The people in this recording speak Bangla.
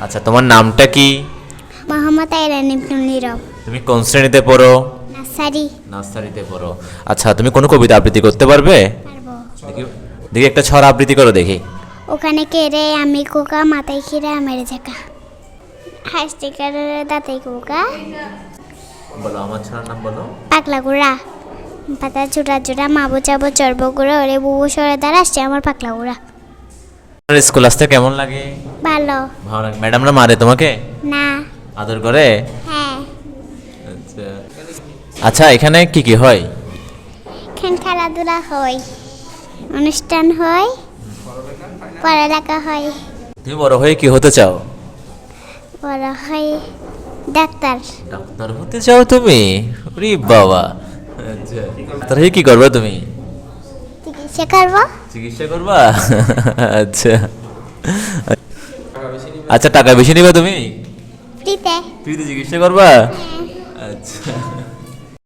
আচ্ছা, তোমার নামটা কি? মোহাম্মদ আইরান ইবনুল নীরব। তুমি কোন শ্রেণীতে পড়ো? নার্সারি। নার্সারিতে পড়ো। আচ্ছা, তুমি কোনো কবিতা আবৃত্তি করতে পারবে? পারবো। দেখি, দেখি একটা ছড়া আবৃত্তি করো দেখি। ওখানে কেড়ে আমি কোকা মাথায় খিরে আমের ঝাঁকা হাসতে কারে দাঁতে কোকা বলো, আমার ছড়ার নাম বলো। পাকলা গুড়া পাতা চূড়া চূড়া মাবু চাবো চর্ব গুঁড়ো ওরে বুবু সরে দ্বারা আসছে আমার পাকলা গুড়া। তোমার স্কুল আসতে কেমন লাগে? ভালো। ভালো লাগে। ম্যাডামরা মারে তোমাকে? না। আদর করে? হ্যাঁ। আচ্ছা, আচ্ছা, এখানে কি কি হয়? এখানে খেলাধুলা হয়, অনুষ্ঠান হয়, পড়ালেখা হয়। তুমি বড় হয়ে কি হতে চাও? বড় হয় ডাক্তার। ডাক্তার হতে চাও তুমি? ওরে বাবা! আচ্ছা, ডাক্তার হয়ে কি করবে তুমি? চিকিৎসা করবো। চিকিৎসা করবা? আচ্ছা, আচ্ছা, টাকা বেশি নিবা তুমি? ফ্রিতে। ফ্রিতে চিকিৎসা করবা? আচ্ছা।